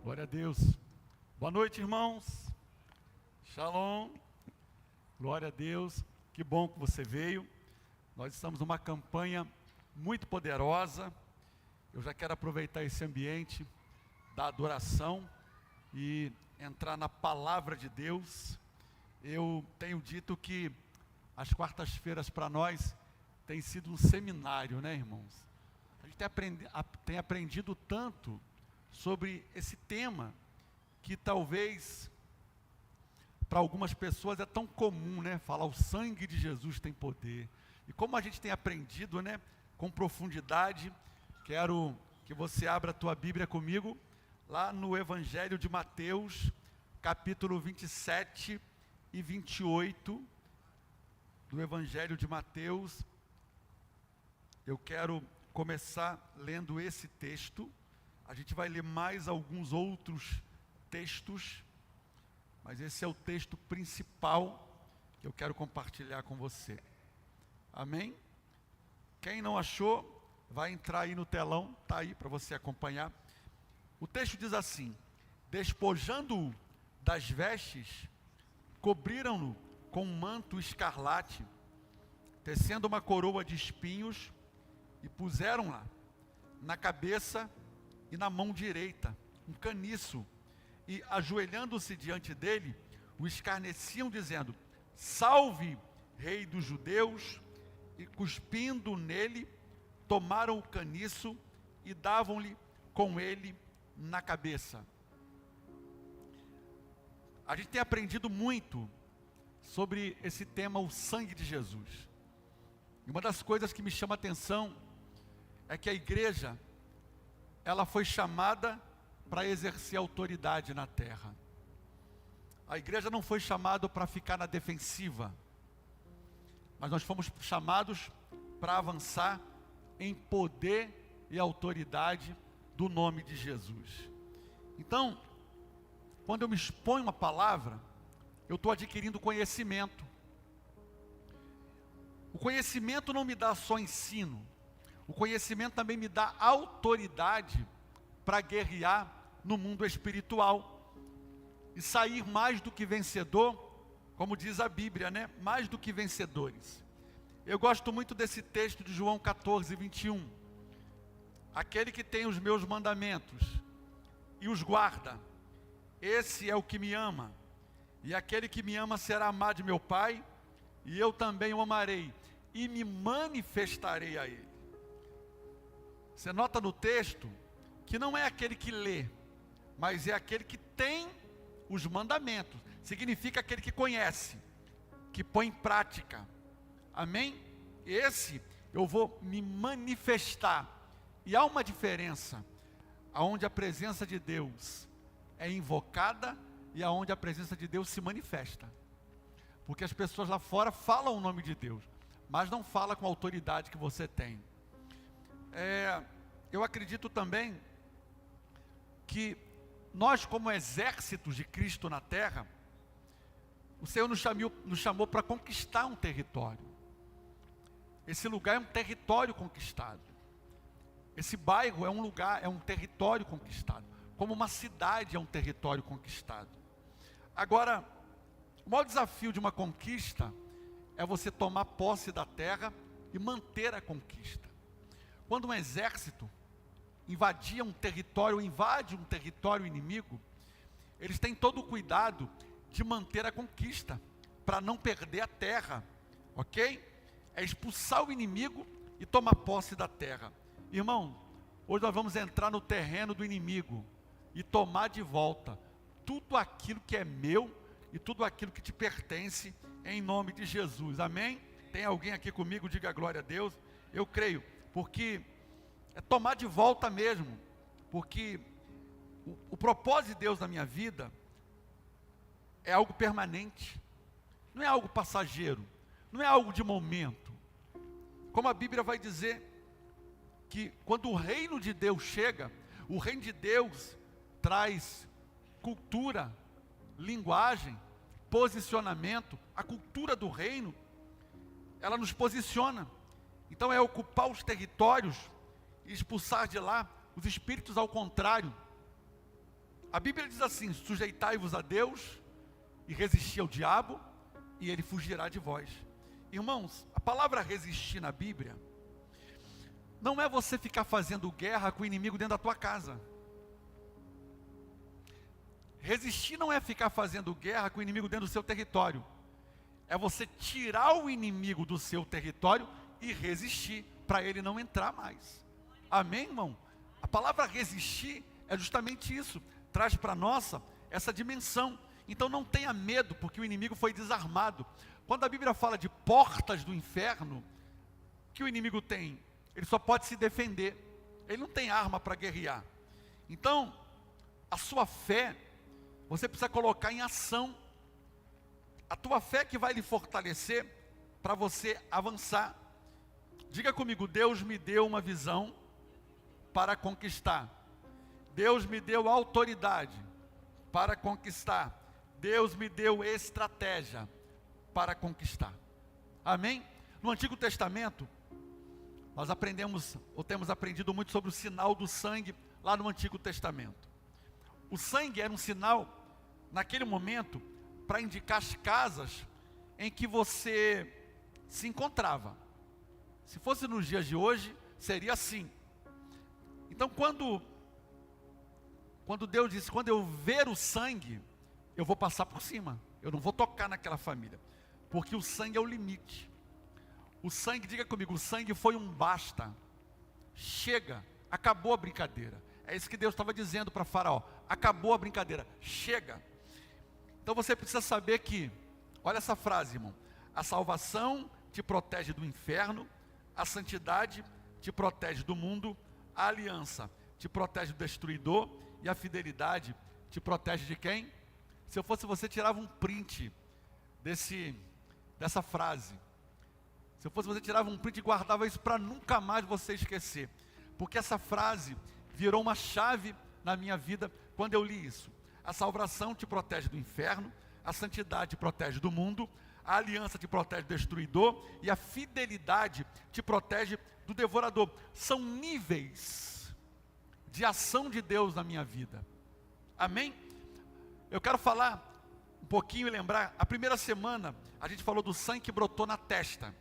Glória a Deus. Boa noite, irmãos. Shalom. Glória a Deus. Que bom que você veio. Nós estamos numa campanha muito poderosa. Eu já quero aproveitar esse ambiente da adoração e entrar na palavra de Deus. Eu tenho dito que as quartas-feiras para nós tem sido um seminário, né, irmãos? A gente tem aprendido tanto sobre esse tema que talvez para algumas pessoas é tão comum, né? Falar o sangue de Jesus tem poder. E como a gente tem aprendido, né, com profundidade, quero que você abra a tua Bíblia comigo, lá no Evangelho de Mateus, capítulo 27 e 28, do Evangelho de Mateus. Eu quero começar lendo esse texto. A gente vai ler mais alguns outros textos, mas esse é o texto principal que eu quero compartilhar com você. Amém? Quem não achou, vai entrar aí no telão, está aí para você acompanhar. O texto diz assim: despojando-o das vestes, cobriram-no com um manto escarlate, tecendo uma coroa de espinhos, e puseram-la na cabeça e na mão direita um caniço, e ajoelhando-se diante dele, o escarneciam, dizendo: salve, rei dos judeus. E cuspindo nele, tomaram o caniço e davam-lhe com ele na cabeça. A gente tem aprendido muito sobre esse tema, o sangue de Jesus. E uma das coisas que me chama a atenção é que a igreja, ela foi chamada para exercer autoridade na terra. A igreja não foi chamada para ficar na defensiva, mas nós fomos chamados para avançar em poder e autoridade do nome de Jesus. Então, quando eu me exponho uma palavra, eu estou adquirindo conhecimento. O conhecimento não me dá só ensino, o conhecimento também me dá autoridade para guerrear no mundo espiritual e sair mais do que vencedor, como diz a Bíblia, né? Mais do que vencedores. Eu gosto muito desse texto de João 14, 21. Aquele que tem os meus mandamentos e os guarda, esse é o que me ama. E aquele que me ama será amado de meu Pai, e eu também o amarei, e me manifestarei a ele. Você nota no texto que não é aquele que lê, mas é aquele que tem os mandamentos. Significa aquele que conhece, que põe em prática. Amém? Esse eu vou me manifestar. E há uma diferença aonde a presença de Deus é invocada e aonde a presença de Deus se manifesta. Porque as pessoas lá fora falam o nome de Deus, mas não falam com a autoridade que você tem. Eu acredito também que nós, como exércitos de Cristo na terra, o Senhor nos chamou para conquistar um território. Esse lugar é um território conquistado. Esse bairro é um lugar, é um território conquistado. Como uma cidade é um território conquistado. Agora, o maior desafio de uma conquista é você tomar posse da terra e manter a conquista. Quando um exército invade um território inimigo, eles têm todo o cuidado de manter a conquista, para não perder a terra, ok? É expulsar o inimigo e tomar posse da terra. Irmão, hoje nós vamos entrar no terreno do inimigo e tomar de volta tudo aquilo que é meu e tudo aquilo que te pertence, em nome de Jesus. Amém? Tem alguém aqui comigo? Diga glória a Deus. Eu creio, porque é tomar de volta mesmo, porque o propósito de Deus na minha vida é algo permanente, não é algo passageiro, não é algo de momento. Como a Bíblia vai dizer, que quando o reino de Deus chega, o reino de Deus traz cultura, linguagem, posicionamento. A cultura do reino, ela nos posiciona. Então é ocupar os territórios e expulsar de lá os espíritos ao contrário. A Bíblia diz assim: sujeitai-vos a Deus e resisti ao diabo, e ele fugirá de vós. Irmãos, a palavra resistir na Bíblia não é você ficar fazendo guerra com o inimigo dentro da tua casa. Resistir não é ficar fazendo guerra com o inimigo dentro do seu território. É você tirar o inimigo do seu território e resistir, para ele não entrar mais. Amém, irmão? A palavra resistir é justamente isso. Traz para nós essa dimensão. Então não tenha medo, porque o inimigo foi desarmado. Quando a Bíblia fala de portas do inferno, que o inimigo tem? Ele só pode se defender. Ele não tem arma para guerrear. Então, a sua fé, você precisa colocar em ação. A tua fé que vai lhe fortalecer para você avançar. Diga comigo: Deus me deu uma visão para conquistar. Deus me deu autoridade para conquistar. Deus me deu estratégia para conquistar. Amém? No Antigo Testamento, nós aprendemos, ou temos aprendido muito sobre o sinal do sangue lá no Antigo Testamento. O sangue era um sinal, naquele momento, para indicar as casas em que você se encontrava. Se fosse nos dias de hoje, seria assim. Então, quando Deus disse: quando eu ver o sangue, eu vou passar por cima, eu não vou tocar naquela família, porque o sangue é o limite. O sangue, diga comigo, o sangue foi um basta. Chega, acabou a brincadeira. É isso que Deus estava dizendo para Faraó: acabou a brincadeira, chega. Então você precisa saber que, olha essa frase, irmão: a salvação te protege do inferno, a santidade te protege do mundo, a aliança te protege do destruidor, e a fidelidade te protege de quem? Se eu fosse você, tirava um print dessa frase. Se eu fosse você, tirava um print e guardava isso para nunca mais você esquecer. Porque essa frase virou uma chave na minha vida quando eu li isso. A salvação te protege do inferno, a santidade te protege do mundo, a aliança te protege do destruidor, e a fidelidade te protege do devorador. São níveis de ação de Deus na minha vida. Amém? Eu quero falar um pouquinho e lembrar, a primeira semana a gente falou do sangue que brotou na testa.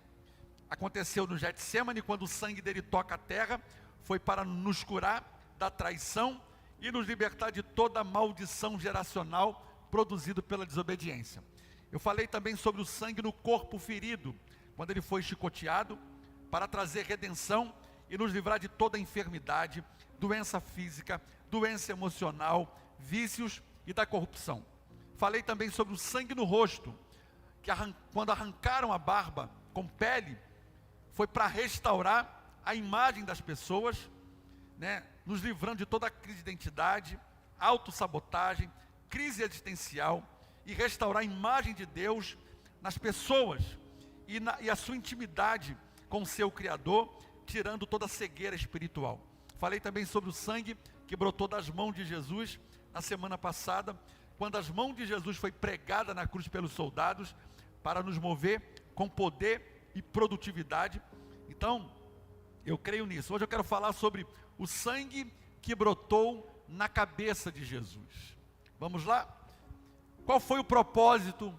Aconteceu no Getsemane, quando o sangue dele toca a terra, foi para nos curar da traição e nos libertar de toda a maldição geracional produzida pela desobediência. Eu falei também sobre o sangue no corpo ferido, quando ele foi chicoteado, para trazer redenção e nos livrar de toda enfermidade, doença física, doença emocional, vícios e da corrupção. Falei também sobre o sangue no rosto, que quando arrancaram a barba com pele, foi para restaurar a imagem das pessoas, né, nos livrando de toda a crise de identidade, autossabotagem, crise existencial, e restaurar a imagem de Deus nas pessoas, e a sua intimidade com o seu Criador, tirando toda a cegueira espiritual. Falei também sobre o sangue que brotou das mãos de Jesus na semana passada, quando as mãos de Jesus foi pregada na cruz pelos soldados, para nos mover com poder e produtividade. Então, eu creio nisso. Hoje eu quero falar sobre o sangue que brotou na cabeça de Jesus. Vamos lá? Qual foi o propósito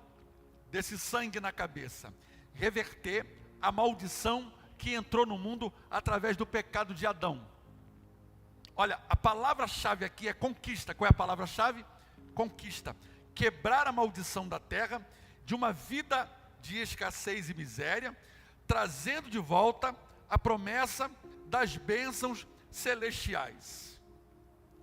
desse sangue na cabeça? Reverter a maldição que entrou no mundo através do pecado de Adão. Olha, a palavra-chave aqui é conquista. Qual é a palavra-chave? Conquista. Quebrar a maldição da terra, de uma vida de escassez e miséria, trazendo de volta a promessa das bênçãos celestiais.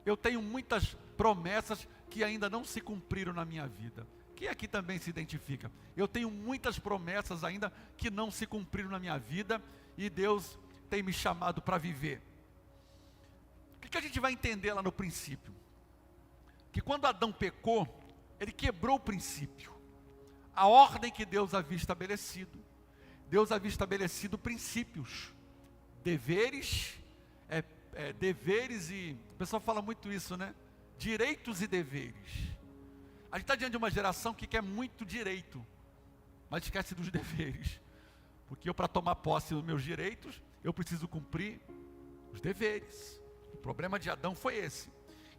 Eu tenho muitas promessas que ainda não se cumpriram na minha vida. Quem aqui também se identifica? Eu tenho muitas promessas ainda que não se cumpriram na minha vida, e Deus tem me chamado para viver. O que a gente vai entender lá no princípio? Que quando Adão pecou, ele quebrou o princípio, a ordem que Deus havia estabelecido. Deus havia estabelecido princípios, deveres, deveres e... O pessoal fala muito isso, né? Direitos e deveres. A gente está diante de uma geração que quer muito direito, mas esquece dos deveres. Porque eu, para tomar posse dos meus direitos, eu preciso cumprir os deveres. O problema de Adão foi esse.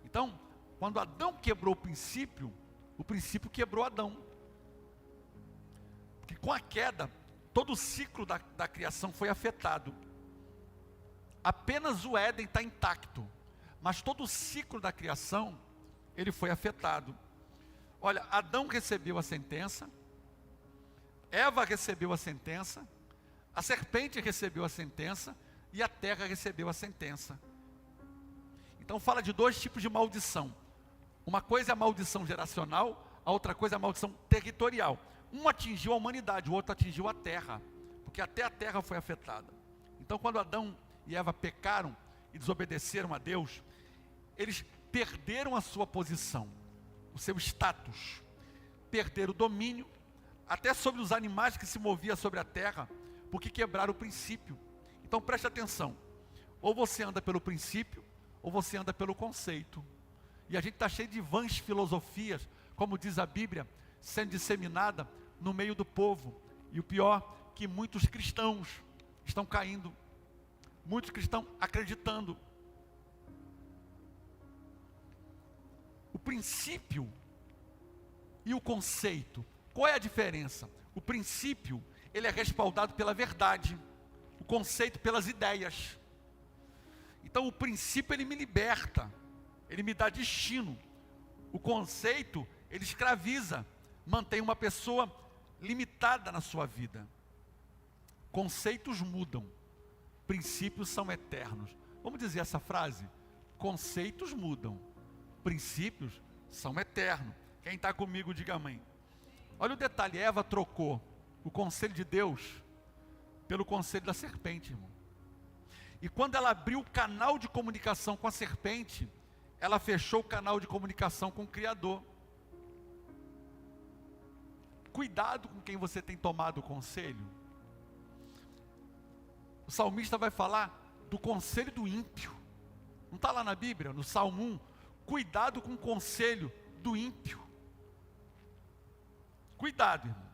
Então, quando Adão quebrou o princípio quebrou Adão. Porque com a queda, todo o ciclo da criação foi afetado. Apenas o Éden está intacto, mas todo o ciclo da criação, ele foi afetado. Olha, Adão recebeu a sentença, Eva recebeu a sentença, a serpente recebeu a sentença e a terra recebeu a sentença. Então fala de dois tipos de maldição. Uma coisa é a maldição geracional, a outra coisa é a maldição territorial. Um atingiu a humanidade, o outro atingiu a terra, porque até a terra foi afetada. Então quando Adão e Eva pecaram e desobedeceram a Deus, eles perderam a sua posição, o seu status, perderam o domínio, até sobre os animais que se moviam sobre a terra, porque quebraram o princípio. Então preste atenção, ou você anda pelo princípio, ou você anda pelo conceito. E a gente está cheio de vãs filosofias, como diz a Bíblia, sendo disseminada no meio do povo. E o pior, que muitos cristãos estão caindo, muitos cristãos acreditando. O princípio e o conceito, qual é a diferença? O princípio, ele é respaldado pela verdade, o conceito pelas ideias. Então o princípio ele me liberta, ele me dá destino. O conceito, ele escraviza, mantém uma pessoa limitada na sua vida. Conceitos mudam, princípios são eternos. Vamos dizer essa frase? Conceitos mudam, princípios são eternos. Quem está comigo, diga amém. Olha o detalhe, Eva trocou o conselho de Deus pelo conselho da serpente, irmão. E quando ela abriu o canal de comunicação com a serpente, ela fechou o canal de comunicação com o Criador. Cuidado com quem você tem tomado o conselho. O salmista vai falar do conselho do ímpio. Não está lá na Bíblia, no Salmo 1? Cuidado com o conselho do ímpio. Cuidado, irmão.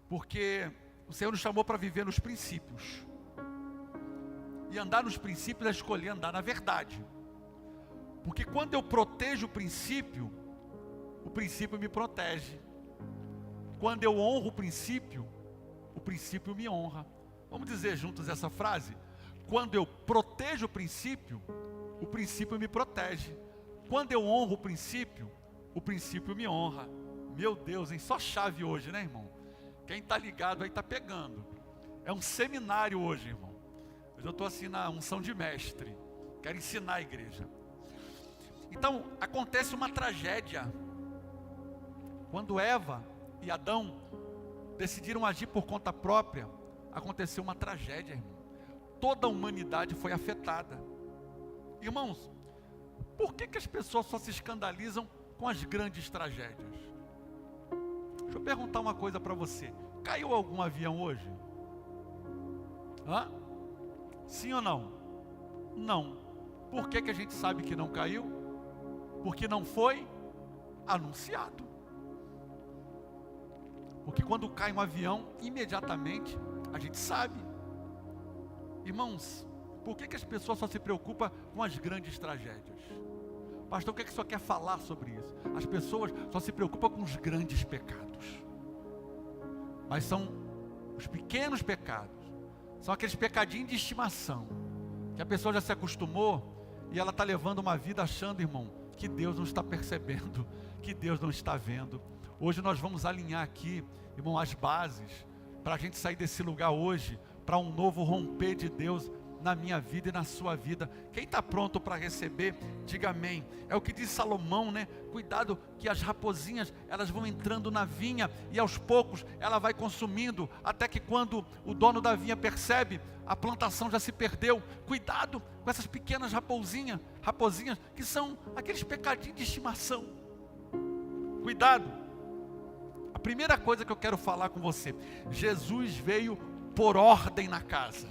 Porque o Senhor nos chamou para viver nos princípios. E andar nos princípios é escolher andar na verdade. Porque quando eu protejo o princípio me protege. Quando eu honro o princípio me honra. Vamos dizer juntos essa frase? Quando eu protejo o princípio me protege. Quando eu honro o princípio me honra. Meu Deus, hein? Só chave hoje, né, irmão? Quem está ligado aí está pegando. É um seminário hoje, irmão. Eu estou assim na unção de mestre. Quero ensinar a igreja. Então, acontece uma tragédia. Quando Eva e Adão decidiram agir por conta própria, aconteceu uma tragédia, irmão. Toda a humanidade foi afetada. Irmãos, por que as pessoas só se escandalizam com as grandes tragédias? Deixa eu perguntar uma coisa para você. Caiu algum avião hoje? Hã? Sim ou não? Não. Por que a gente sabe que não caiu? Porque não foi anunciado. Porque quando cai um avião, imediatamente a gente sabe. Irmãos, por que as pessoas só se preocupam com as grandes tragédias? Pastor, o que é que o senhor quer falar sobre isso? As pessoas só se preocupam com os grandes pecados. Mas são os pequenos pecados. São aqueles pecadinhos de estimação. Que a pessoa já se acostumou e ela está levando uma vida achando, irmão, que Deus não está percebendo, que Deus não está vendo. Hoje nós vamos alinhar aqui, irmão, as bases, para a gente sair desse lugar hoje, para um novo romper de Deus na minha vida e na sua vida. Quem está pronto para receber, diga amém. É o que diz Salomão, né? Cuidado que as raposinhas, elas vão entrando na vinha e aos poucos ela vai consumindo, até que quando o dono da vinha percebe, a plantação já se perdeu. Cuidado com essas pequenas raposinhas que são aqueles pecadinhos de estimação. Cuidado. A primeira coisa que eu quero falar com você, Jesus veio por ordem na casa.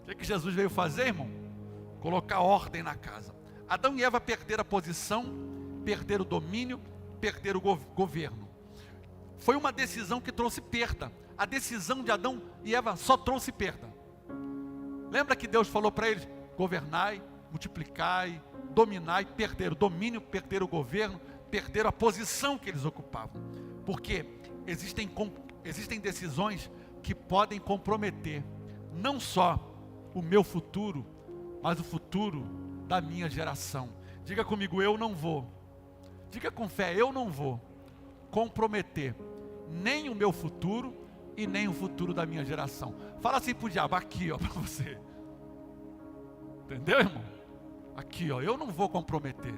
O que Jesus veio fazer, irmão? Colocar ordem na casa. Adão e Eva perderam a posição, perderam o domínio, perderam o governo. Foi uma decisão que trouxe perda. A decisão de Adão e Eva só trouxe perda. Lembra que Deus falou para eles: governai, multiplicai, dominai, perderam o domínio, perderam o governo, perderam a posição que eles ocupavam. Porque existem decisões que podem comprometer não só o meu futuro, mas o futuro da minha geração. Diga comigo, eu não vou. Diga com fé, eu não vou comprometer nem o meu futuro e nem o futuro da minha geração. Fala assim pro diabo, aqui ó, para você. Entendeu, irmão? Aqui ó, eu não vou comprometer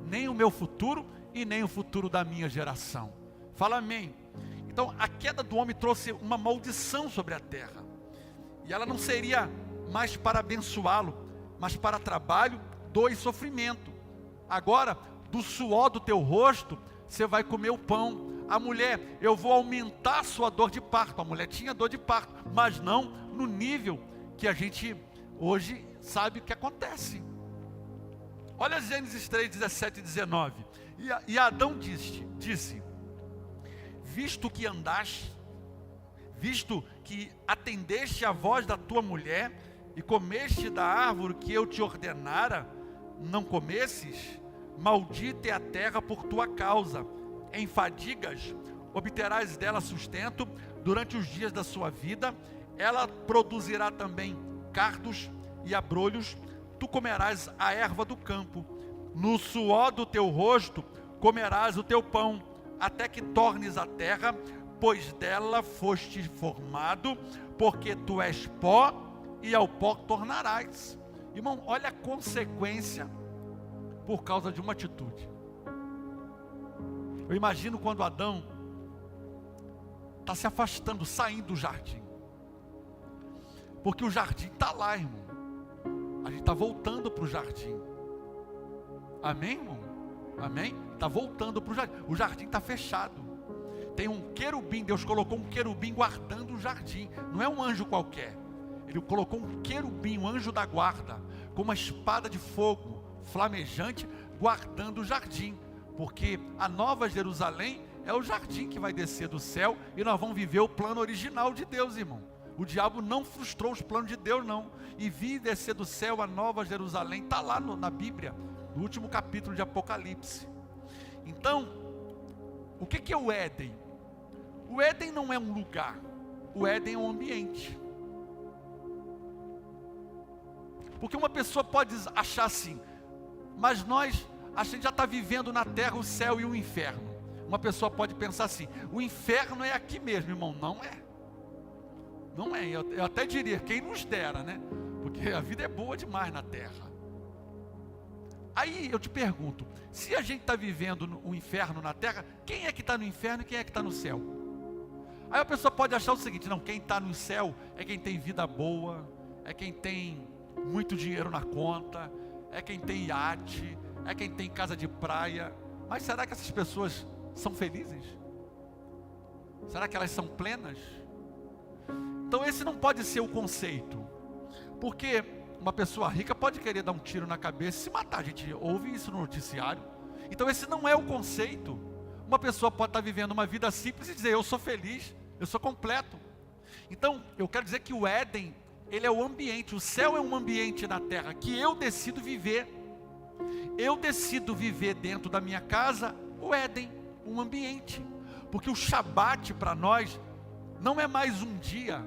nem o meu futuro e nem o futuro da minha geração. Fala amém. Então a queda do homem trouxe uma maldição sobre a terra. E ela não seria mais para abençoá-lo, mas para trabalho, dor e sofrimento. Agora, do suor do teu rosto, você vai comer o pão. A mulher, eu vou aumentar a sua dor de parto. A mulher tinha dor de parto, mas não no nível que a gente hoje sabe o que acontece. Olha Gênesis 3, 17 e 19. E Adão disse, visto que andaste, visto que atendeste à voz da tua mulher, e comeste da árvore que eu te ordenara, não comesses, maldita é a terra por tua causa, em fadigas obterás dela sustento, durante os dias da sua vida, ela produzirá também cardos e abrolhos, tu comerás a erva do campo, no suor do teu rosto comerás o teu pão, até que tornes a terra, pois dela foste formado, porque tu és pó, e ao pó tornarás. Irmão, olha a consequência por causa de uma atitude. Eu imagino quando Adão está se afastando, saindo do jardim, porque o jardim está lá, irmão. A gente está voltando para o jardim. Amém, irmão? Amém? Está voltando para o jardim. O jardim está fechado. Tem um querubim, Deus colocou um querubim guardando o jardim. Não é um anjo qualquer. Ele colocou um querubim, um anjo da guarda, com uma espada de fogo flamejante, guardando o jardim. Porque a Nova Jerusalém é o jardim que vai descer do céu, e nós vamos viver o plano original de Deus, irmão. O diabo não frustrou os planos de Deus, não. E vi descer do céu a Nova Jerusalém, está lá na Bíblia, no último capítulo de Apocalipse. Então, o que é o Éden? O Éden não é um lugar, o Éden é um ambiente. Porque uma pessoa pode achar assim, mas a gente já está vivendo na terra o céu e o inferno. Uma pessoa pode pensar assim, o inferno é aqui mesmo, irmão. Não é. Não é, eu até diria, quem nos dera, né? Porque a vida é boa demais na terra. Aí eu te pergunto, se a gente está vivendo o inferno na terra, quem é que está no inferno e quem é que está no céu? Aí a pessoa pode achar o seguinte, não, quem está no céu é quem tem vida boa, é quem tem muito dinheiro na conta, é quem tem iate, é quem tem casa de praia. Mas será que essas pessoas são felizes? Será que elas são plenas? Então esse não pode ser o conceito, porque uma pessoa rica pode querer dar um tiro na cabeça e se matar. A gente ouve isso no noticiário. Então esse não é o conceito. Uma pessoa pode estar vivendo uma vida simples e dizer, eu sou feliz, eu sou completo. Então eu quero dizer que o Éden, ele é o ambiente, o céu é um ambiente na terra que eu decido viver. Eu decido viver dentro da minha casa o Éden, um ambiente. Porque o Shabat para nós não é mais um dia.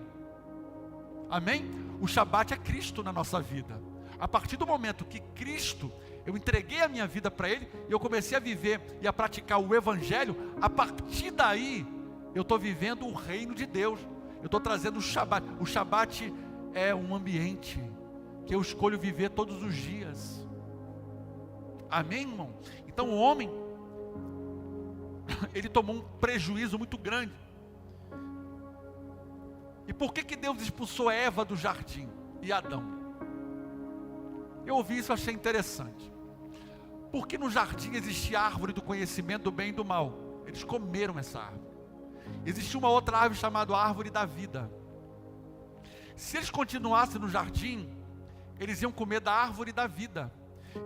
Amém? O Shabat é Cristo na nossa vida. A partir do momento que Cristo, eu entreguei a minha vida para Ele, e eu comecei a viver e a praticar o Evangelho, a partir daí, eu estou vivendo o reino de Deus. Eu estou trazendo o Shabat. O Shabat é um ambiente que eu escolho viver todos os dias. Amém, irmão? Então o homem, ele tomou um prejuízo muito grande. E por que Deus expulsou Eva do jardim e Adão? Eu ouvi isso e achei interessante. Porque no jardim existia a árvore do conhecimento do bem e do mal. Eles comeram essa árvore. Existia uma outra árvore chamada árvore da vida. Se eles continuassem no jardim, eles iam comer da árvore da vida,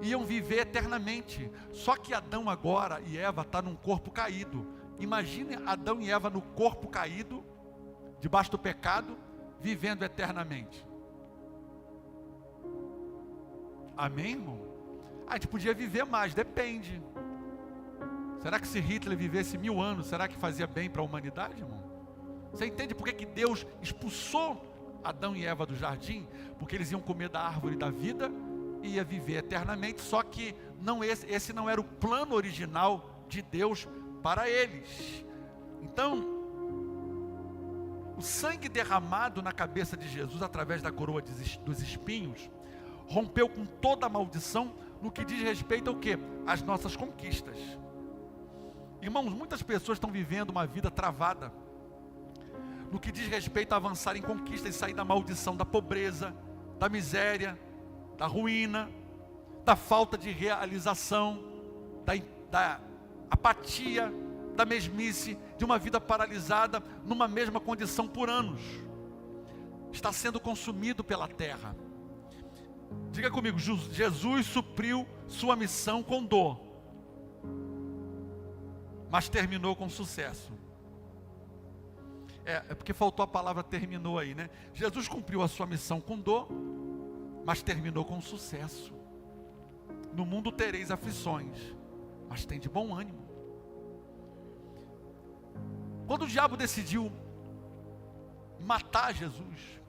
iam viver eternamente. Só que Adão agora e Eva estão num corpo caído. Imagine Adão e Eva no corpo caído, debaixo do pecado, vivendo eternamente. Amém, irmão? A gente podia viver mais, depende. Será que se Hitler vivesse 1000 anos, será que fazia bem para a humanidade, irmão? Você entende por que Deus expulsou Adão e Eva do jardim? Porque eles iam comer da árvore da vida e ia viver eternamente, só que esse não era o plano original de Deus para eles. Então, o sangue derramado na cabeça de Jesus através da coroa dos espinhos rompeu com toda a maldição no que diz respeito ao quê? Às nossas conquistas. Irmãos, muitas pessoas estão vivendo uma vida travada no que diz respeito a avançar em conquistas e sair da maldição, da pobreza, da miséria, da ruína, da falta de realização, da apatia, da mesmice, de uma vida paralisada numa mesma condição por anos. Está sendo consumido pela terra. Diga comigo, Jesus supriu sua missão com dor, mas terminou com sucesso. É porque faltou a palavra terminou aí, né? Jesus cumpriu a sua missão com dor, mas terminou com sucesso. No mundo tereis aflições, mas tem de bom ânimo. Quando o diabo decidiu matar Jesus,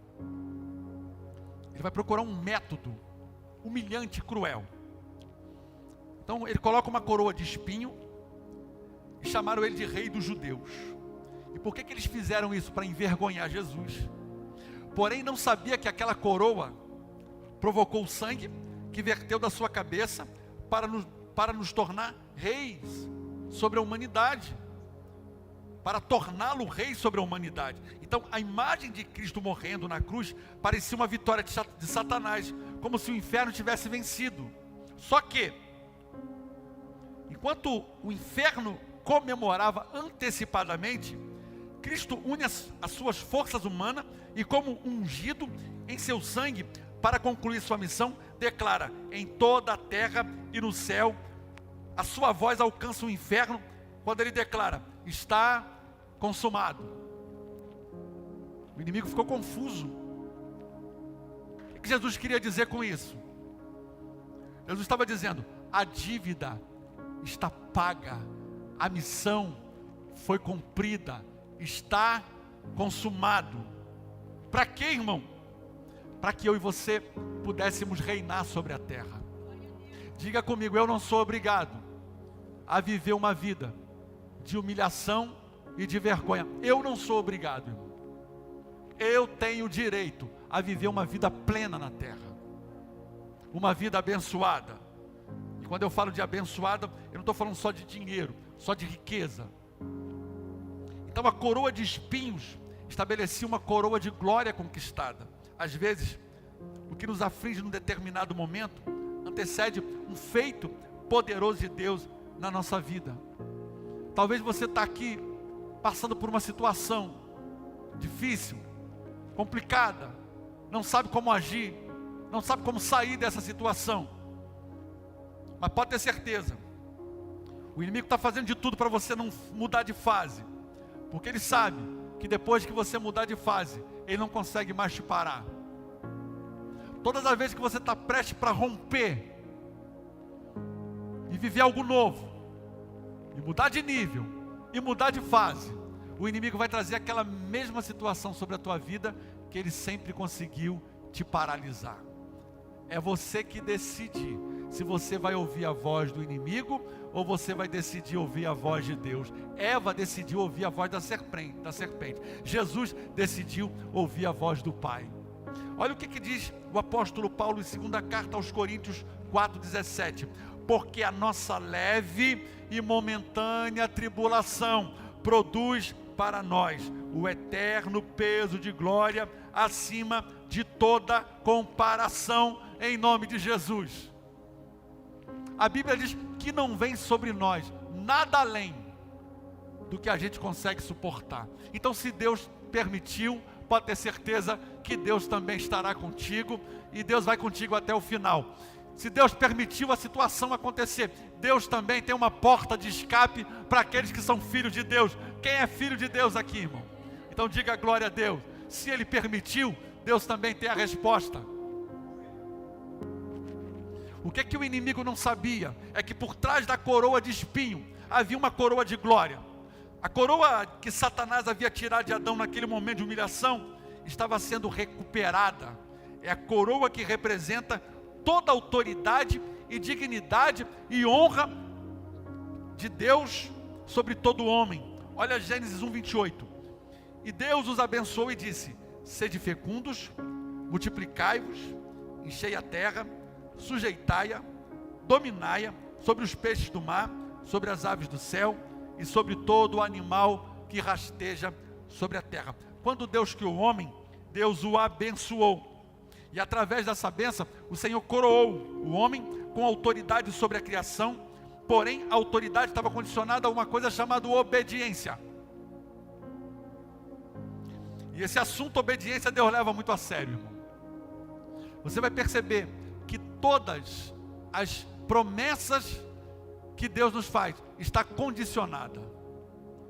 ele vai procurar um método humilhante e cruel. Então ele coloca uma coroa de espinho e chamaram ele de rei dos judeus. E por que eles fizeram isso? Para envergonhar Jesus. Porém não sabia que aquela coroa provocou o sangue que verteu da sua cabeça para nos tornar reis sobre a humanidade, para torná-lo rei sobre a humanidade. Então a imagem de Cristo morrendo na cruz parecia uma vitória de Satanás, como se o inferno tivesse vencido. Só que, enquanto o inferno comemorava antecipadamente, Cristo une as suas forças humanas e, como ungido em seu sangue para concluir sua missão, declara: em toda a terra e no céu, a sua voz alcança o inferno quando ele declara: está consumado. O inimigo ficou confuso. O que Jesus queria dizer com isso? Jesus estava dizendo: a dívida está paga, a missão foi cumprida, está consumado. Para quê, irmão? Para que eu e você pudéssemos reinar sobre a terra. Diga comigo, eu não sou obrigado a viver uma vida de humilhação e de vergonha. Eu não sou obrigado, irmão. Eu tenho direito a viver uma vida plena na terra, uma vida abençoada. E quando eu falo de abençoada, eu não estou falando só de dinheiro, só de riqueza. Então a coroa de espinhos estabelecia uma coroa de glória conquistada. Às vezes, o que nos aflige num determinado momento antecede um feito poderoso de Deus na nossa vida. Talvez você está aqui passando por uma situação difícil, complicada, não sabe como agir, não sabe como sair dessa situação. Mas pode ter certeza, o inimigo está fazendo de tudo para você não mudar de fase, porque ele sabe que depois que você mudar de fase, ele não consegue mais te parar. Todas as vezes que você está prestes para romper e viver algo novo, e mudar de nível, e mudar de fase, o inimigo vai trazer aquela mesma situação sobre a tua vida que ele sempre conseguiu te paralisar. É você que decide se você vai ouvir a voz do inimigo ou você vai decidir ouvir a voz de Deus. Eva decidiu ouvir a voz da serpente. Jesus decidiu ouvir a voz do Pai. Olha o que diz o apóstolo Paulo em 2ª carta aos Coríntios 4,17. Porque a nossa leve e momentânea tribulação produz para nós o eterno peso de glória acima de toda comparação, em nome de Jesus. A Bíblia diz que não vem sobre nós nada além do que a gente consegue suportar. Então, se Deus permitiu, pode ter certeza que Deus também estará contigo, e Deus vai contigo até o final. Se Deus permitiu a situação acontecer, Deus também tem uma porta de escape para aqueles que são filhos de Deus. Quem é filho de Deus aqui, irmão? Então diga glória a Deus. Se Ele permitiu, Deus também tem a resposta. O que é que o inimigo não sabia? É que por trás da coroa de espinho havia uma coroa de glória. A coroa que Satanás havia tirado de Adão naquele momento de humilhação estava sendo recuperada. É a coroa que representa toda a autoridade e dignidade e honra de Deus sobre todo homem. Olha Gênesis 1:28. E Deus os abençoou e disse: sede fecundos, multiplicai-vos, enchei a terra, sujeitai-a, dominai-a sobre os peixes do mar, sobre as aves do céu e sobre todo o animal que rasteja sobre a terra. Quando Deus criou o homem, Deus o abençoou. E através dessa bênção, o Senhor coroou o homem com autoridade sobre a criação. Porém, a autoridade estava condicionada a uma coisa chamada obediência. E esse assunto, obediência, Deus leva muito a sério, irmão. Você vai perceber que todas as promessas que Deus nos faz está condicionada.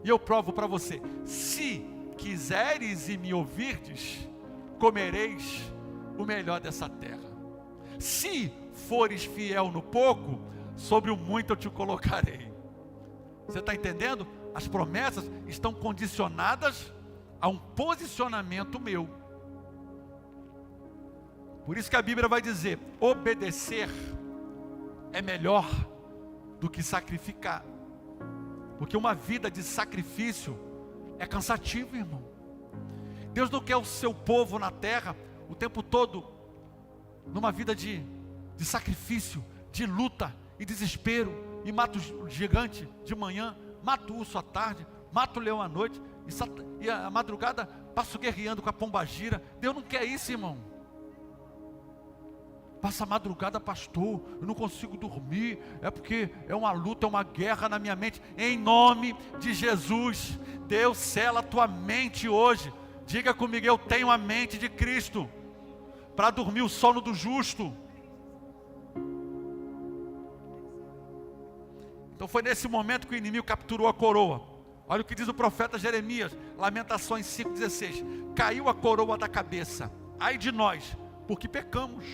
E eu provo para você: se quiseres e me ouvirdes, comereis o melhor dessa terra. Se fores fiel no pouco, sobre o muito eu te colocarei. Você está entendendo? As promessas estão condicionadas a um posicionamento meu. Por isso que a Bíblia vai dizer: obedecer é melhor do que sacrificar. Porque uma vida de sacrifício é cansativo, irmão. Deus não quer o seu povo na terra o tempo todo numa vida de sacrifício, de luta e desespero, e mata o gigante de manhã, mata o urso à tarde, mata o leão à noite, e a madrugada passo guerreando com a pombagira. Deus não quer isso, irmão. Passa a madrugada, pastor, eu não consigo dormir, é porque é uma luta, é uma guerra na minha mente. Em nome de Jesus, Deus sela a tua mente hoje. Diga comigo: eu tenho a mente de Cristo, para dormir o sono do justo. Então foi nesse momento que o inimigo capturou a coroa. Olha o que diz o profeta Jeremias, Lamentações 5,16. Caiu a coroa da cabeça, ai de nós, porque pecamos.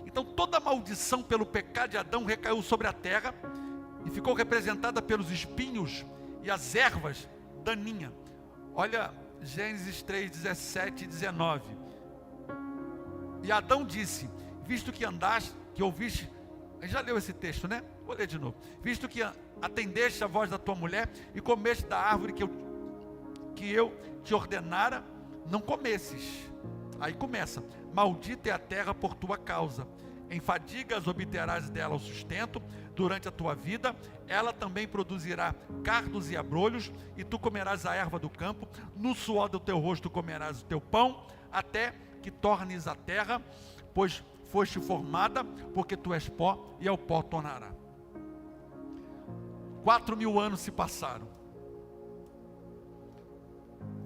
Então toda a maldição pelo pecado de Adão recaiu sobre a terra e ficou representada pelos espinhos e as ervas daninhas. Olha Gênesis 3, 17 e 19. E Adão disse: visto que andaste, que ouviste, a gente já leu esse texto, né? Vou ler de novo. Visto que atendeste a voz da tua mulher e comeste da árvore que eu te ordenara, não comesses. Aí começa: maldita é a terra por tua causa, em fadigas obterás dela o sustento durante a tua vida, ela também produzirá cardos e abrolhos, e tu comerás a erva do campo, no suor do teu rosto comerás o teu pão, até que tornes a terra, pois foste formada, porque tu és pó, e ao pó tornará. 4.000 anos se passaram,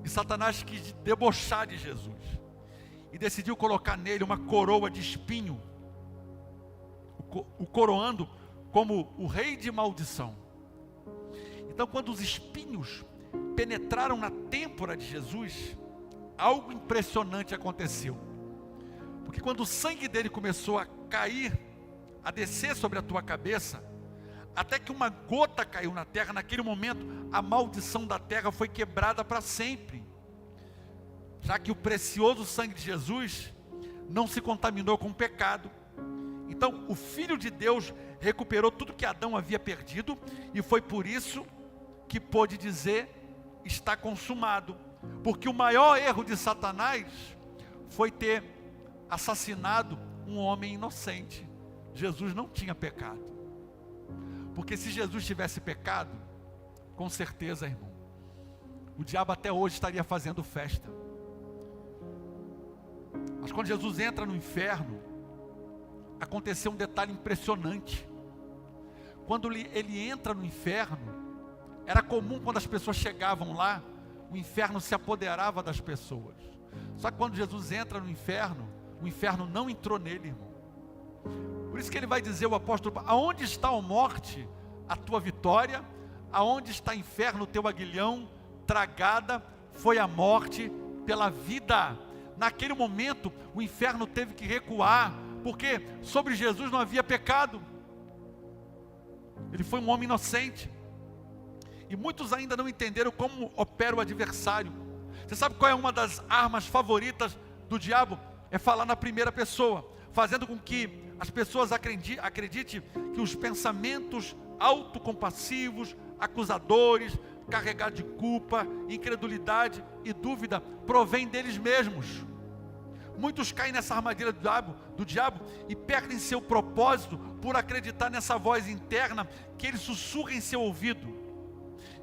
e Satanás quis debochar de Jesus, e decidiu colocar nele uma coroa de espinho, o coroando como o rei de maldição. Então, quando os espinhos penetraram na têmpora de Jesus, algo impressionante aconteceu. Porque quando o sangue dele começou a cair, a descer sobre a tua cabeça, até que uma gota caiu na terra, naquele momento a maldição da terra foi quebrada para sempre, já que o precioso sangue de Jesus não se contaminou com o pecado. Então o Filho de Deus recuperou tudo que Adão havia perdido, e foi por isso que pôde dizer: está consumado. Porque o maior erro de Satanás foi ter assassinado um homem inocente. Jesus não tinha pecado. Porque se Jesus tivesse pecado, com certeza, irmão, o diabo até hoje estaria fazendo festa. Mas quando Jesus entra no inferno, aconteceu um detalhe impressionante. Quando ele entra no inferno, era comum quando as pessoas chegavam lá, o inferno se apoderava das pessoas. Só que quando Jesus entra no inferno, o inferno não entrou nele, irmão. Por isso que ele vai dizer, o apóstolo: aonde está, ó morte, a tua vitória? Aonde está, inferno, o teu aguilhão? Tragada foi a morte pela vida. Naquele momento, o inferno teve que recuar porque sobre Jesus não havia pecado. Ele foi um homem inocente. E muitos ainda não entenderam como opera o adversário. Você sabe qual é uma das armas favoritas do diabo? É falar na primeira pessoa, fazendo com que as pessoas acreditem que os pensamentos autocompassivos, acusadores, carregados de culpa, incredulidade e dúvida provêm deles mesmos. Muitos caem nessa armadilha do diabo e perdem seu propósito por acreditar nessa voz interna que ele sussurra em seu ouvido.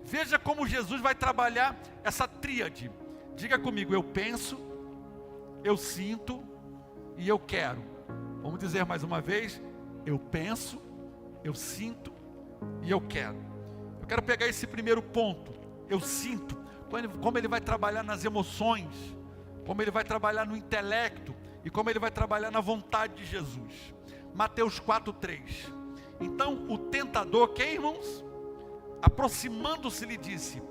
Veja como Jesus vai trabalhar essa tríade. Diga comigo: eu penso, eu sinto e eu quero. Vamos dizer mais uma vez: eu penso, eu sinto e eu quero. Eu quero pegar esse primeiro ponto, eu sinto, como ele vai trabalhar nas emoções, como ele vai trabalhar no intelecto e como ele vai trabalhar na vontade de Jesus. Mateus 4:3. Então o tentador, quem, irmãos? Aproximando-se lhe disse: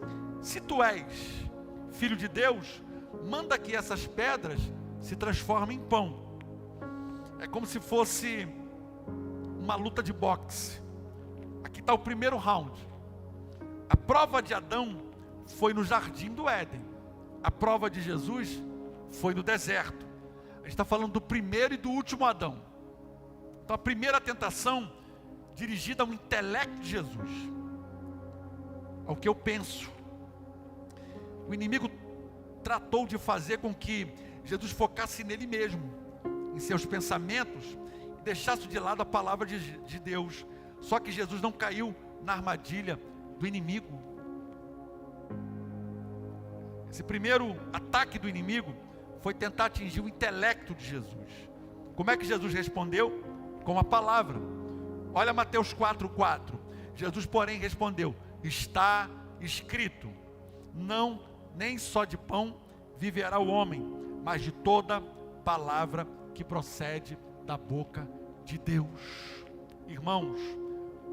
se tu és filho de Deus, manda que essas pedras se transformem em pão. É como se fosse uma luta de boxe. Aqui está o primeiro round. A prova de Adão foi no jardim do Éden. A prova de Jesus foi no deserto. A gente está falando do primeiro e do último Adão. Então a primeira tentação dirigida ao intelecto de Jesus, ao que eu penso. O inimigo tratou de fazer com que Jesus focasse nele mesmo, em seus pensamentos, e deixasse de lado a palavra de Deus. Só que Jesus não caiu na armadilha do inimigo. Esse primeiro ataque do inimigo foi tentar atingir o intelecto de Jesus. Como é que Jesus respondeu? Com a palavra. Olha Mateus 4:4. Jesus, porém, respondeu: está escrito, não, nem só de pão viverá o homem, mas de toda palavra que procede da boca de Deus. Irmãos,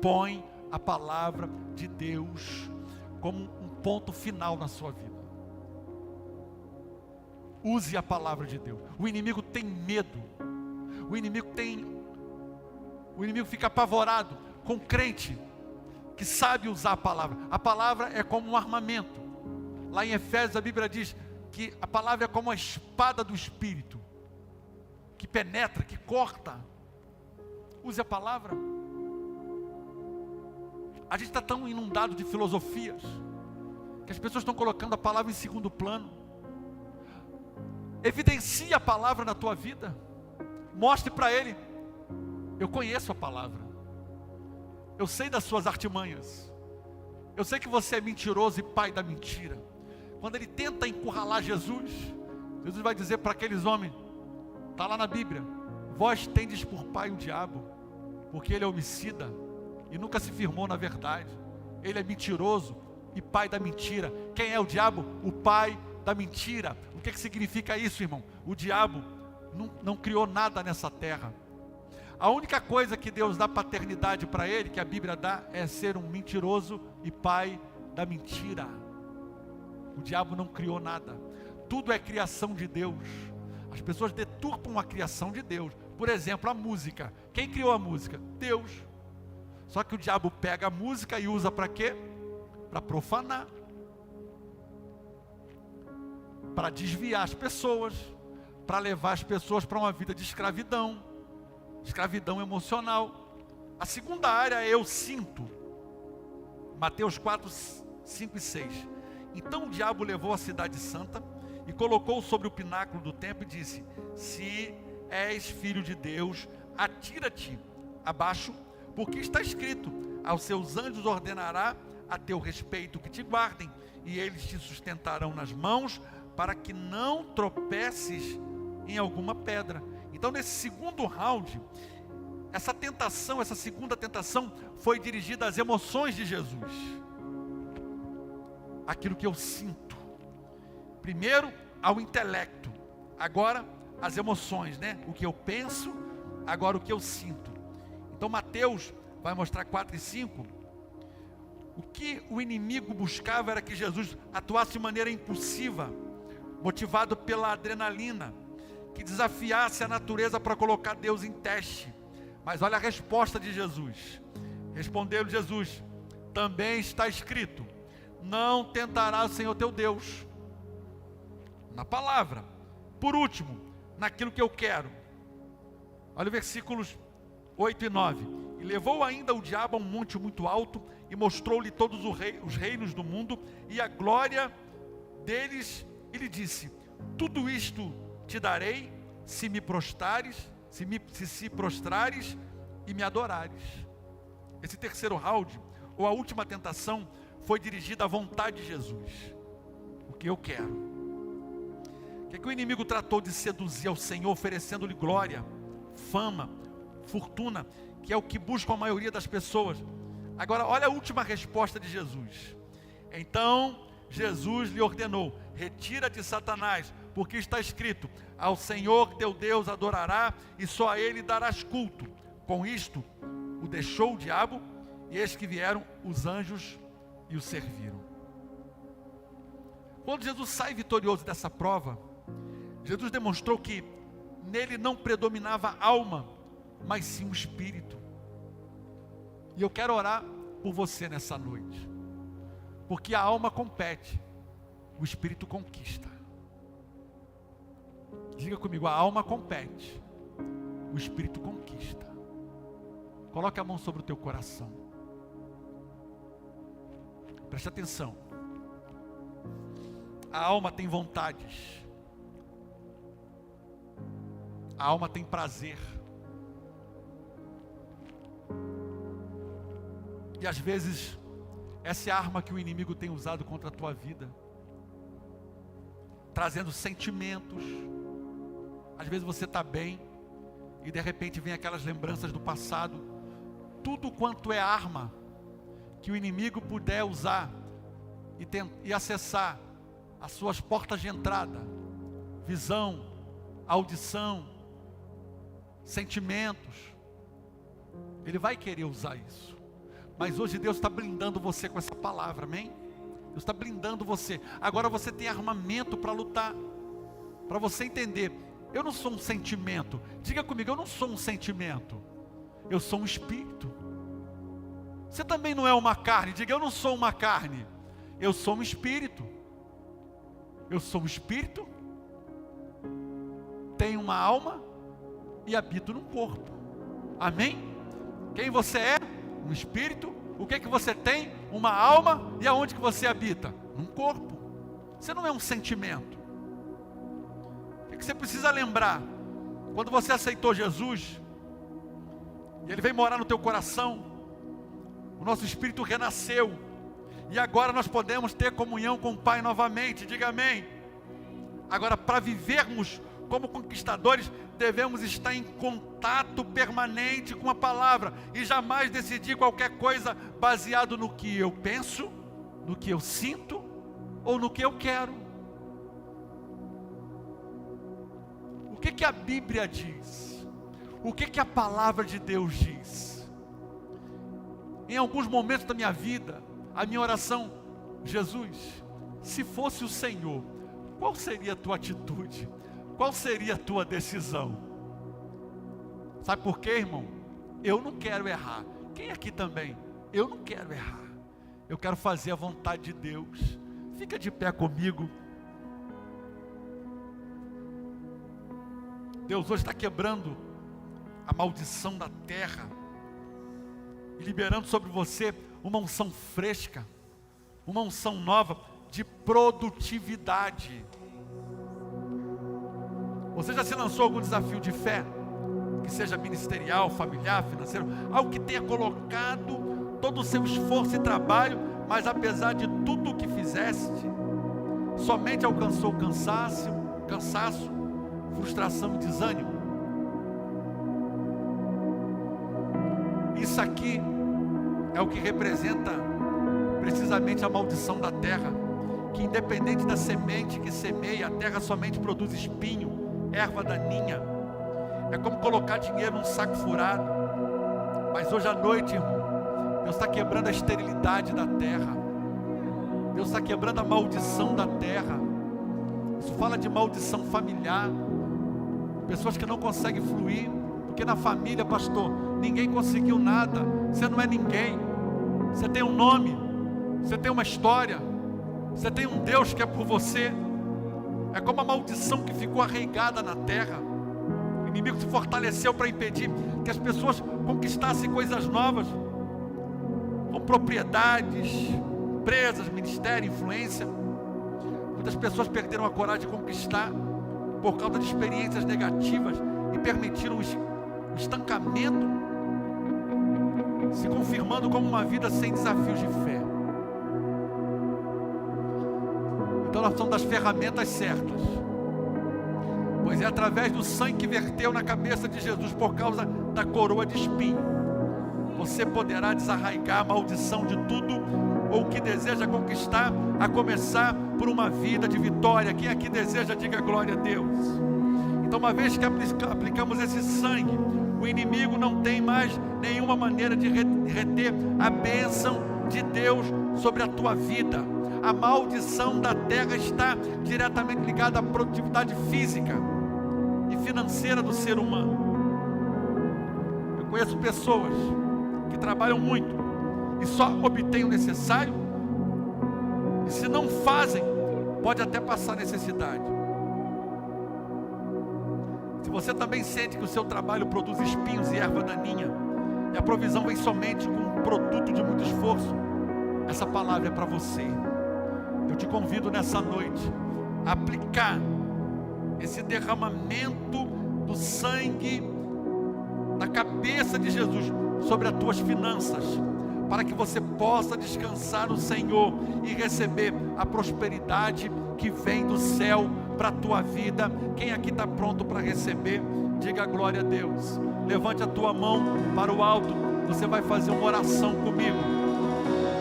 põe a palavra de Deus como um ponto final na sua vida. Use a palavra de Deus. O inimigo tem medo. O inimigo fica apavorado com crente que sabe usar a palavra. A palavra é como um armamento. Lá em Efésios a Bíblia diz que a palavra é como a espada do Espírito, que penetra, que corta. Use a palavra. A gente está tão inundado de filosofias que as pessoas estão colocando a palavra em segundo plano. Evidencie a palavra na tua vida. Mostre para ele: eu conheço a palavra, eu sei das suas artimanhas, eu sei que você é mentiroso e pai da mentira. Quando ele tenta encurralar Jesus, Jesus vai dizer para aqueles homens, está lá na Bíblia: vós tendes por pai o diabo, porque ele é homicida e nunca se firmou na verdade. Ele é mentiroso e pai da mentira. Quem é o diabo? O pai da mentira. O que significa isso, irmão? O diabo não criou nada nessa terra. A única coisa que Deus dá paternidade para ele, que a Bíblia dá, é ser um mentiroso e pai da mentira. O diabo não criou nada. Tudo é criação de Deus. As pessoas deturpam a criação de Deus. Por exemplo, a música. Quem criou a música? Deus. Só que o diabo pega a música e usa para quê? Para profanar, para desviar as pessoas, para levar as pessoas para uma vida de escravidão, escravidão emocional. A segunda área é eu sinto. Mateus 4, 5 e 6. Então o diabo levou a cidade santa e colocou sobre o pináculo do templo e disse: se és filho de Deus, atira-te abaixo, porque está escrito: aos seus anjos ordenará a teu respeito que te guardem, e eles te sustentarão nas mãos, para que não tropeces em alguma pedra. Então, nesse segundo round, essa segunda tentação foi dirigida às emoções de Jesus. Aquilo que eu sinto. Primeiro ao intelecto, agora as emoções, né? O que eu penso, agora o que eu sinto. Então Mateus vai mostrar 4 e 5. O que o inimigo buscava era que Jesus atuasse de maneira impulsiva, motivado pela adrenalina, que desafiasse a natureza para colocar Deus em teste. Mas olha a resposta de Jesus. Respondeu Jesus: também está escrito, não tentarás o Senhor teu Deus. Na palavra. Por último, naquilo que eu quero. Olha os versículos 8 e 9. E levou ainda o diabo a um monte muito alto, e mostrou-lhe todos os reinos do mundo, e a glória deles, e lhe disse: tudo isto te darei, se me prostrares, se prostrares e me adorares. Esse terceiro round, ou a última tentação, foi dirigida à vontade de Jesus. O que eu quero. O que o inimigo tratou de seduzir ao Senhor, oferecendo-lhe glória, fama, fortuna, que é o que busca a maioria das pessoas. Agora, olha a última resposta de Jesus. Então, Jesus lhe ordenou: retira-te, Satanás, porque está escrito: ao Senhor teu Deus adorará, e só a Ele darás culto. Com isto, o deixou o diabo, e eis que vieram os anjos e o serviram. Quando Jesus sai vitorioso dessa prova, Jesus demonstrou que nele não predominava a alma, mas sim o espírito. E eu quero orar por você nessa noite, porque a alma compete, o espírito conquista. Diga comigo: a alma compete, o espírito conquista. Coloque a mão sobre o teu coração. Preste atenção. A alma tem vontades. A alma tem prazer. E às vezes, essa é a arma que o inimigo tem usado contra a tua vida, trazendo sentimentos. Às vezes você está bem, e de repente vem aquelas lembranças do passado. Tudo quanto é arma que o inimigo puder usar e acessar as suas portas de entrada, visão, audição, sentimentos, ele vai querer usar isso. Mas hoje Deus está blindando você com essa palavra, amém? Deus está blindando você. Agora você tem armamento para lutar, para você entender: eu não sou um sentimento. Diga comigo: eu não sou um sentimento, eu sou um espírito. Você também não é uma carne. Diga: eu não sou uma carne, eu sou um espírito. Eu sou um espírito, tenho uma alma e habito num corpo. Amém? Quem você é? Um espírito. O que você tem? Uma alma. E aonde que você habita? Num corpo. Você não é um sentimento. O que você precisa lembrar? Quando você aceitou Jesus, e Ele veio morar no teu coração, o nosso espírito renasceu, e agora nós podemos ter comunhão com o Pai novamente. Diga amém. Agora, para vivermos como conquistadores, devemos estar em contato permanente com a palavra, e jamais decidir qualquer coisa baseado no que eu penso, no que eu sinto, ou no que eu quero. O que a Bíblia diz? O que a palavra de Deus diz? Em alguns momentos da minha vida, a minha oração: Jesus, se fosse o Senhor, qual seria a tua atitude? Qual seria a tua decisão? Sabe por quê, irmão? Eu não quero errar. Quem aqui também? Eu não quero errar. Eu quero fazer a vontade de Deus. Fica de pé comigo. Deus hoje está quebrando a maldição da terra e liberando sobre você uma unção fresca, uma unção nova de produtividade. Você já se lançou algum desafio de fé? Que seja ministerial, familiar, financeiro, algo que tenha colocado todo o seu esforço e trabalho, mas apesar de tudo o que fizeste, somente alcançou cansaço, frustração e desânimo? Isso aqui é o que representa precisamente a maldição da terra, que independente da semente que semeia, a terra somente produz espinho, erva daninha. É como colocar dinheiro num saco furado. Mas hoje à noite, irmão, Deus está quebrando a esterilidade da terra. Deus está quebrando a maldição da terra. Isso fala de maldição familiar, pessoas que não conseguem fluir, porque na família, pastor, ninguém conseguiu nada. Você não é ninguém, você tem um nome, você tem uma história, você tem um Deus que é por você. É como a maldição que ficou arraigada na terra. O inimigo se fortaleceu para impedir que as pessoas conquistassem coisas novas, com propriedades, empresas, ministério, influência. Muitas pessoas perderam a coragem de conquistar por causa de experiências negativas e permitiram o estancamento, se confirmando como uma vida sem desafios de fé. Então nós precisamos das ferramentas certas, pois é através do sangue que verteu na cabeça de Jesus por causa da coroa de espinho, você poderá desarraigar a maldição de tudo ou que deseja conquistar, a começar por uma vida de vitória. Quem aqui deseja, diga glória a Deus. Então, uma vez que aplicamos esse sangue, o inimigo não tem mais nenhuma maneira de reter a bênção de Deus sobre a tua vida. A maldição da terra está diretamente ligada à produtividade física e financeira do ser humano. Eu conheço pessoas que trabalham muito e só obtêm o necessário, e se não fazem, pode até passar necessidade. Se você também sente que o seu trabalho produz espinhos e erva daninha, e a provisão vem somente com um produto de muito esforço, essa palavra é para você. Eu te convido nessa noite a aplicar esse derramamento do sangue da cabeça de Jesus sobre as tuas finanças, para que você possa descansar no Senhor e receber a prosperidade que vem do céu para a tua vida. Quem aqui está pronto para receber? Diga glória a Deus. Levante a tua mão para o alto, você vai fazer uma oração comigo.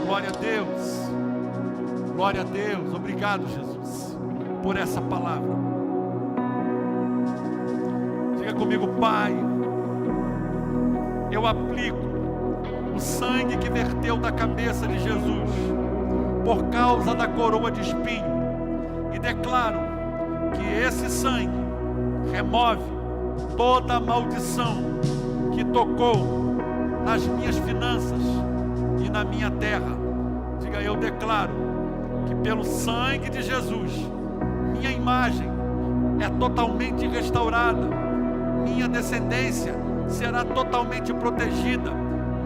Glória a Deus, glória a Deus. Obrigado, Jesus, por essa palavra. Diga comigo: Pai, eu aplico o sangue que verteu da cabeça de Jesus por causa da coroa de espinho, e declaro que esse sangue remove toda a maldição que tocou nas minhas finanças e na minha terra. Diga: eu declaro que pelo sangue de Jesus, minha imagem é totalmente restaurada, minha descendência será totalmente protegida,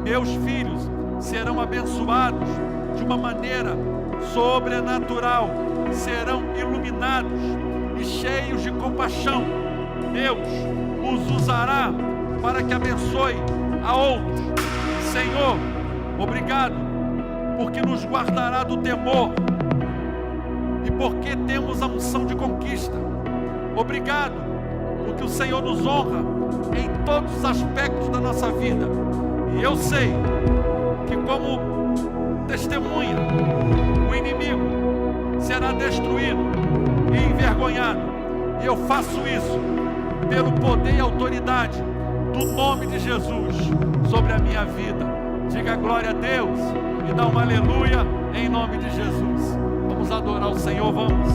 meus filhos serão abençoados de uma maneira sobrenatural, serão iluminados e cheios de compaixão. Deus os usará para que abençoe a outros. Senhor, obrigado, porque nos guardará do temor e porque temos a unção de conquista. Obrigado, porque o Senhor nos honra em todos os aspectos da nossa vida. E eu sei que, como testemunha, o inimigo será destruído e envergonhado. E eu faço isso pelo poder e autoridade do nome de Jesus sobre a minha vida. Diga glória a Deus e dá uma aleluia em nome de Jesus. Vamos adorar o Senhor, vamos.